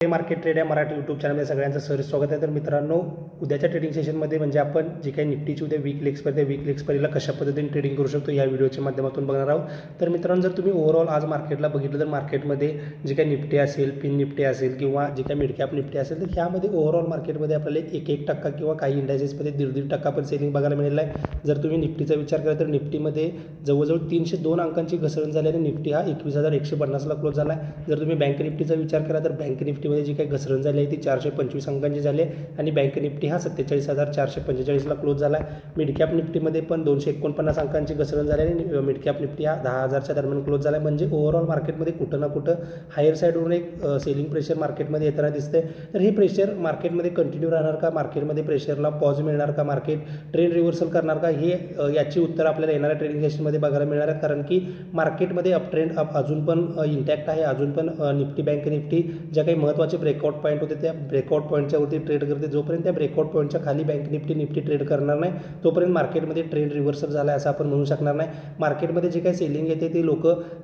Market trade या Marathi YouTube चॅनलमध्ये सगळ्यांचं सहर्ष स्वागत आहे। तर मित्रांनो, उद्याच्या ट्रेडिंग सेशनमध्ये म्हणजे आपण जे काही निफ्टीची उद्या वीकली एक्सपायरीला कशा पद्धतीने ट्रेडिंग करू शकतो या व्हिडिओच्या माध्यमातून बघणार आहोत। तर मित्रांनो, जर तुम्ही ओव्हरऑल आज मार्केटला बघितलं तर मार्केटमध्ये जे काही निफ्टी असेल, पिन निफ्टी असेल किंवा जे काही मिड कॅप निफ्टी असेल, तर ह्यामध्ये ओव्हरऑल मार्केटमध्ये आपल्याला 1% किंवा काही इंडायसेसमध्ये 1.5% पण सेलिंग बघायला मिळालेलं आहे। जर तुम्ही निफ्टीचा विचार केला तर निफ्टीमध्ये जवळजवळ 302 अंकांची घसरण झाली आणि निफ्टी हा 21,150ला क्लोज झाला आहे। जर तुम्ही बँक निफ्टीचा विचार केला तर बँक निफ्टीमध्ये जी काही घसरण झाली आहे ती 425 अंकांची झाली आहे आणि बँक निफ्टी हा 47,445ला क्लोज झाला आहे। मिड कॅप निफ्टीमध्ये पण 249 अंकांची घसरण झाली आणि मिड कॅप निफ्टी हा 10,000च्या दरम्यान क्लोज झाला आहे। म्हणजे ओव्हरऑल मार्केटमध्ये कुठं ना कुठं हायर साईडवरून एक सेलिंग प्रेशर मार्केटमध्ये येताना दिसते। तर हे प्रेशर मार्केटमध्ये कंटिन्यू राहणार का, मार्केटमध्ये प्रेशरला पॉज मिळणार का, मार्केट ट्रेंड रिव्हर्सल करणार का, हे याची उत्तर आपल्याला येणाऱ्या ट्रेडिंग सेशनमध्ये बघायला मिळणार आहेत। कारण की मार्केटमध्ये अप ट्रेंड अजून पण इंटॅक्ट आहे, अजून पण निफ्टी बँक निफ्टी ज्या काही महत्त्वाचे ब्रेकआउट पॉईंट होते त्या ब्रेकआउट पॉईंटच्या वरती ट्रेड करते। जोपर्यंत त्या ब्रेकआउट पॉईंटच्या खाली बँक निफ्टी ट्रेड करणार नाही तोपर्यंत मार्केटमध्ये ट्रेंड रिव्हर्सल झाला असं आपण म्हणू शकणार नाही। मार्केटमध्ये जे काही सेलिंग येते ती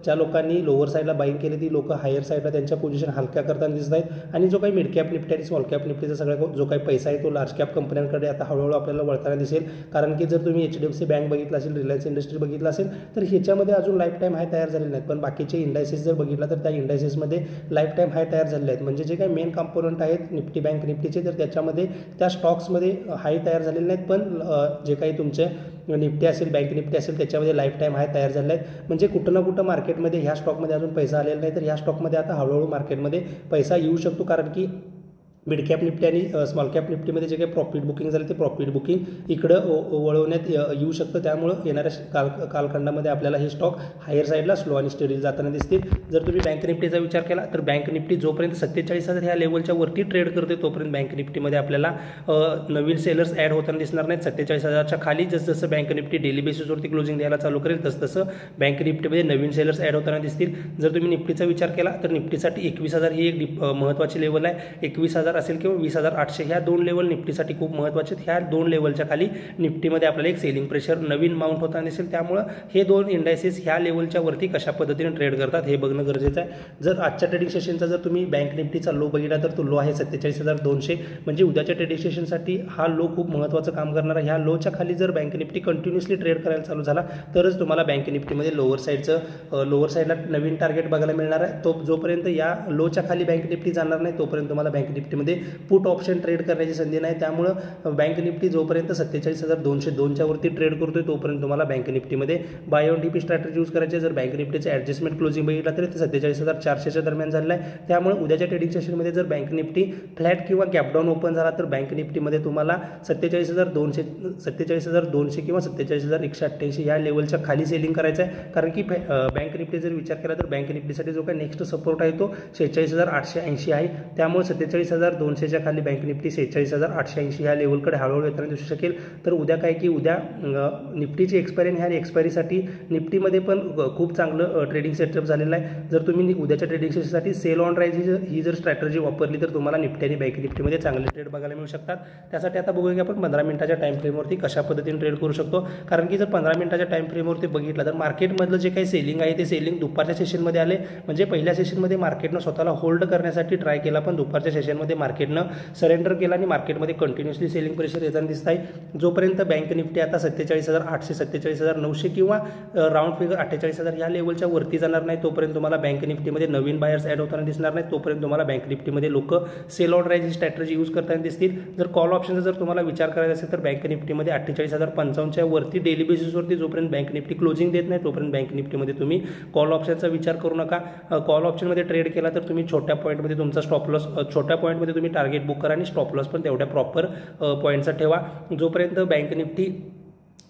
ज्या लोकांनी लोअर साईडला बाईंग केली ती लोक हायर साईडला त्यांच्या पोझिशन हलक्या करताना दिसत आहेत आणि जो काही मिड कॅप निफ्टी आणि स्मॉल कॅप निफ्टीचा सगळा जो काही पैसा आहे तो लार्ज कॅप कंपन्यांकडे आता हळूहळू आपल्याला वळताना दिसेल। कारण की जर तुम्ही HDFC बँक बघितला असेल, रिलायन्स इंडस्ट्री बघितला असेल तर ह्याच्यामध्ये अजून लाईफ टाईम हाय तयार झालेले नाहीत, पण बाकीचे इंडायसेस जर बघितला तर त्या इंडायसेसमध्ये लाईफ टाईम हाय तयार झालेले आहेत। म्हणजे जे काही मेन कंपोनंट आहेत निफ्टी बँक निफ्टीचे तर त्याच्यामध्ये त्या स्टॉक्समध्ये हाय तयार झालेले नाहीत, पण जे काही तुमचे निफ्टी असेल, बँक निफ्टी असेल त्याच्यामध्ये लाईफ टाईम हाय तयार झाले आहेत। म्हणजे कुठं ना कुठं मार्केटमध्ये ह्या स्टॉकमध्ये अजून पैसा आलेला नाही, तर ह्या स्टॉकमध्ये आता हळूहळू मार्केटमध्ये पैसा येऊ शकतो। कारण की मिड कॅप निफ्टी आणि स्मॉल कॅप निफ्टीमध्ये जे काही प्रॉफिट बुकिंग झालं ते प्रॉफिट बुकिंग इकडं वळवण्यात येऊ शकतं। त्यामुळं येणाऱ्या कालखंडामध्ये आपल्याला हे स्टॉक हायर साईडला स्लो आणि स्टेडी जाताना दिसतील। जर तुम्ही बँक निफ्टीचा विचार केला तर बँक निफ्टी जोपर्यंत 47,000 ह्या लेवलच्या वरती ट्रेड करते तोपर्यंत बँक निफ्टीमध्ये आपल्याला नवीन सेलर्स ॲड होताना दिसणार नाहीत। 47,000च्या खाली जसं बँक निफ्टी डेली बेसिसवरती क्लोजिंग द्यायला चालू करेल तसं बँक निफ्टीमध्ये नवीन सेलर्स ॲड होताना दिसतील। जर तुम्ही निफ्टीचा विचार केला तर निफ्टीसाठी 21,000 ही एक महत्त्वाची लेवल आहे। 21,000 असेल किंवा 20,800 ह्या दोन लेवल निफ्टीसाठी खूप महत्त्वाचे आहेत। ह्या दोन लेवलच्या खाली निफ्टीमध्ये आपल्याला एक सेलिंग प्रेशर नवीन माउंट होताना दिसेल। त्यामुळे हे दोन इंडायसेस ह्या लेवलच्या वरती कशा पद्धतीने ट्रेड करतात हे बघणं गरजेचं आहे। जर आजच्या ट्रेडिंग सेशनचा जर तुम्ही बँक निफ्टीचा लो बघितला तर तो लो आहे 47,200, म्हणजे उद्याच्या ट्रेडिंग सेशनसाठी हा लो खूप महत्त्वाचं काम करणार आहे। ह्या लोच्या खाली जर बँक निफ्टी कंटिन्युअसली ट्रेड करायला चालू झाला तरच तुम्हाला बँक निफ्टीमध्ये लोअर साईडला नवीन टार्गेट बघायला मिळणार आहे। तो जोपर्यंत या लोच्या खाली बँक निफ्टी जाणार नाही तोपर्यंत तुम्हाला बँक निफ्टीमध्ये पुट ऑप्शन ट्रेड करण्याची संधी नाही। त्यामुळं बँक निफ्टी जोपर्यंत 47,202च्या वरती ट्रेड करतोय तोपर्यंत तुम्हाला बँक निफ्टीमध्ये buy on dip strategy use करायची। जर बँक निफ्टीचं ॲडजस्टमेंट क्लोजिंग बघितला तर ते 47,400च्या दरम्यान झालेलं आहे। त्यामुळे उद्याच्या ट्रेडिंग सेशनमध्ये जर बँक निफ्टी फ्लॅट किंवा गॅप डाऊन ओपन झाला तर बँक निफ्टीमध्ये तुम्हाला 47,200 किंवा 47,188 या लेवलच्या खाली सेलिंग करायचं आहे। कारण की बँक निफ्टी जर विचार केला तर बँक निफ्टीसाठी जो काही नेक्स्ट सपोर्ट आहे तो 46,880 आहे। त्यामुळे 47,200च्या खाली बँक निफ्टी 46,880 ह्या लेवलकडे हळूहळू येताना दिसू शकेल। तर उद्या काय की उद्या निफ्टीची एक्सपायरी ह्या एक्सपायरीसाठी निफ्टीमध्ये पण खूप चांगलं ट्रेडिंग सेटअप झालेलं आहे। जर तुम्ही उद्याच्या ट्रेडिंग सेशनसाठी सेल ऑन राईज ही जर स्ट्रॅटेजी वापरली तर तुम्हाला निफ्टी आणि बँक निफ्टीमध्ये चांगले ट्रेड बघायला मिळू शकतात। त्यासाठी आता बघूया की आपण 15 मिनिटाच्या टाईम फ्रेमवरती कशा पद्धतीने ट्रेड करू शकतो। कारण की जर 15 मिनिटाच्या टाईम फ्रेमवरती बघितलं तर मार्केटमधलं जे काही सेलिंग आहे ते सेलिंग दुपारच्या सेशनमध्ये आले। म्हणजे पहिल्या सेशनमध्ये मार्केटनं स्वतःला होल्ड करण्यासाठी ट्राय केला, पण दुपारच्या सेशनमध्ये मार्केटनं सरेंडर केला आणि मार्केटमध्ये कंटिन्युअसली सेलिंग प्रेशर येताना दिसत आहे। जोपर्यंत बँक निफ्टी आता 47,800, 47,900 किंवा राऊंड फिगर 48,000 या लेवलच्या वरती जाणार नाही तोपर्यंत तुम्हाला बँक निफ्टीमध्ये नवीन बायर्स ॲड होताना दिसणार नाही। तोपर्यंत तुम्हाला बँक निफ्टीमध्ये लोक sell on rise strategy use करताना दिसतील। जर कॉल ऑप्शनचा जर तुम्हाला विचार करायचा असेल तर बँक निफ्टीमध्ये 48,055च्या वरती डेली बेसिसवरती जोपर्यंत बँक निफ्टी क्लोजिंग देत नाही तोपर्यंत बँक निफ्टीमध्ये तुम्ही कॉल ऑप्शनचा विचार करू नका। कॉल ऑप्शनमध्ये ट्रेड केला तर तुम्ही छोट्या पॉईंटमध्ये तुमचा स्टॉप लॉस, छोट्या पॉईंटमध्ये तुम्ही टार्गेट बुक करा आणि स्टॉप लॉस पण तेवढ्या प्रॉपर पॉईंटचा ठेवा। जोपर्यंत बँक निफ्टी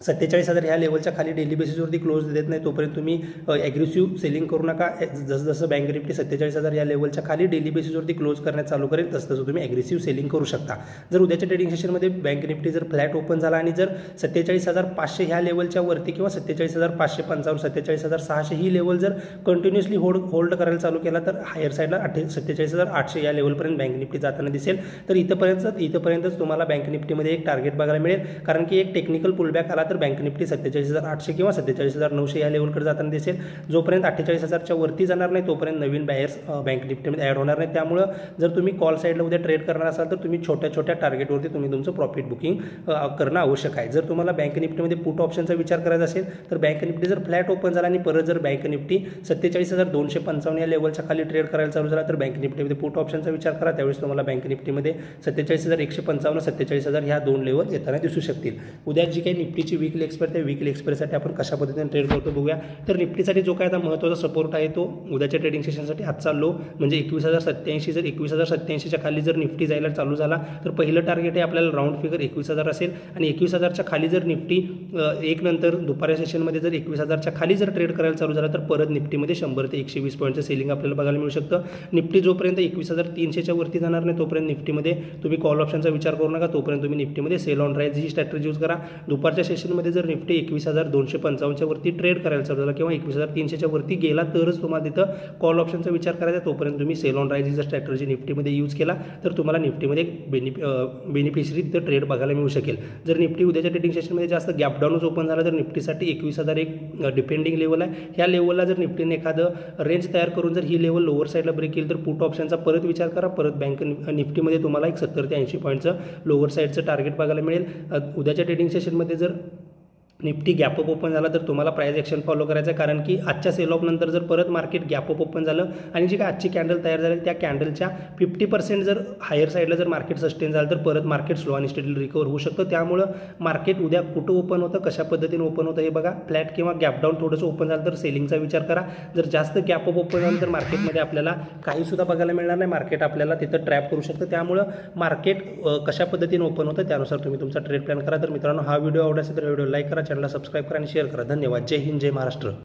47,000 ह्या लेवलच्या खाली डेली बेसिसवरती क्लोज देत नाही तोपर्यंत तुम्ही ॲग्रेसिव्ह सेलिंग करू नका। जसं बँक निफ्टी 47,000 या लेवलच्या खाली डेली बेसिसवरती क्लोज करण्यास चालू करेल तसं तुम्ही ॲग्रेसिव्ह सेलिंग करू शकता। जर उद्याच्या ट्रेडिंग सेशनमध्ये बँक निफ्टी जर फ्लॅट ओपन झाला आणि जर 47,500 ह्या लेवलच्या वरती किंवा 47,555, 47,600 ही लेवल जर कंटिन्युअसली होल्ड करायला चालू केला तर हायर साईडला 47,800 या लेवलपर्यंत बँक निफ्टी जाताना दिसेल। तर इथपर्यंतच तुम्हाला बँक निफ्टीमध्ये एक टार्गेट बघायला मिळेल। कारण की एक टेक्निकल पुलबॅक आला तर तर बँक निफ्टी 47,800 किंवा 47,900 या लेवलकडे जाताना दिसेल. जोपर्यंत 48,000च्या वरती जाणार नाही तोपर्यंत नवीन बायर्स बँक निफ्टीमध्ये ॲड होणार नाही. त्यामुळं जर तुम्ही कॉल साईडला उद्या ट्रेड करणार असाल तर तुम्ही छोट्या छोट्या टार्गेटवरती तुम्ही तुमचं प्रॉफिट बुकिंग करणं आवश्यक आहे. जर तुम्हाला बँक निफ्टीमध्ये पुट ऑप्शनचा विचार करायचा असेल तर बँक निफ्टी जर फ्लॅट ओपन झाला आणि परत जर बँक निफ्टी 47,255 या लेवलच्या खाली ट्रेड करायला चालू झाला तर बँक निफ्टीमध्ये पुट ऑप्शनचा विचार करा. त्यावेळेस तुम्हाला बँक निफ्टीमध्ये 47,155 47,000 ह्या दोन लेवल येताना दिसू शकतील. उद्या जी काही निफ्टीची वीकली एक्सपायरी त्या वीकली एक्सपायरीसाठी आपण कशा पद्धतीने ट्रेड करतो बघूया. तर निफ्टीसाठी जो काय आता महत्त्वाचा सपोर्ट आहे तो उद्याच्या ट्रेडिंग सेशनसाठी आजचा लो म्हणजे 21,087. जर 21,087च्या खाली जर निफ्टी जायला चालू झाला तर पहिलं टार्गेट आहे आपल्याला राऊंड फिगर 21,000 असेल आणि 21,000च्या खाली जर निफ्टी एक नंतर दुपारच्या सेशनमध्ये जर 21,000च्या खाली जर ट्रेड करायला चालू झाला तर परत निफ्टीमध्ये 100 ते 120 पॉईंटचं सेलिंग आपल्याला बघायला मिळू शकतं. निफ्टी जोपर्यंत 21,300च्या वरती जाणार नाही तोपर्यंत निफ्टीमध्ये तुम्ही कॉल ऑप्शनचा विचार करू नका. तोपर्यंत तुम्ही निफ्टीमध्ये सेल ऑन राईज ही स्ट्रॅटेजी यूज करा. दुपारच्या सेशनमध्ये जर निफ्टी 21,255च्या वरती ट्रेड करायला चालू झाला किंवा 21,300च्या वरती गेला तरच तुम्हाला तिथं कॉल ऑप्शनचा विचार करायचा. तोपर्यंत तुम्ही सेल ऑन राईज ही स्ट्रॅटेजी निफ्टीमध्ये यूज केला तर तुम्हाला निफ्टीमध्ये बेनिफिशरी तिथं ट्रेड बघायला मिळू शकेल. जर निफ्टी उद्याच्या ट्रेडिंग सेशनमध्ये जास्त गॅप डाऊनच ओपन झाला तर निफ्टीसाठी 21,000 एक डिपेंडिंग लेवल आहे. ह्या लेवलला जर निफ्टीने एखादं रेंज तयार करून जर ही लेवल लोअर साईडला ब्रेक केली तर पुट ऑप्शनचा परत विचार करा. परत बँक निफ्टीमध्ये तुम्हाला एक 70 ते 80 पॉईंटचं लोअर साईडचं टार्गेट बघायला मिळेल. उद्याच्या ट्रेडिंग सेशनमध्ये जर निफ्टी गॅप अप ओपन झाला तर तुम्हाला प्राइस ॲक्शन फॉलो करायचं आहे. कारण की आजच्या सेल ऑफ नंतर जर परत मार्केट गॅप अप ओपन झालं आणि जी काय आजची कॅन्डल तयार झाली त्या कॅन्डलच्या 50% जर हायर साईडला जर मार्केट सस्टेन झालं तर परत मार्केट स्लो आणि स्टेडली रिकवर होऊ शकतं. त्यामुळं मार्केट उद्या कुठं ओपन होतं कशा पद्धतीने ओपन होतं हे बघा. फ्लॅट किंवा गॅप डाऊन थोडंसं ओपन झालं तर सेलिंगचा विचार करा. जर जास्त गॅप अप ओपन झालं तर मार्केटमध्ये आपल्याला काहीसुद्धा बघायला मिळणार नाही. मार्केट आपल्याला तिथं ट्रॅप करू शकतं. त्यामुळं मार्केट कशा पद्धतीने ओपन होतं त्यानुसार तुम्ही तुमचा ट्रेड प्लॅन करा. तर मित्रांनो हा व्हिडिओ आवडला असेल तर व्हिडिओ लाईक करा, चॅनलला सबस्क्राईब करा आणि शेअर करा. धन्यवाद. जय हिंद, जय महाराष्ट्र.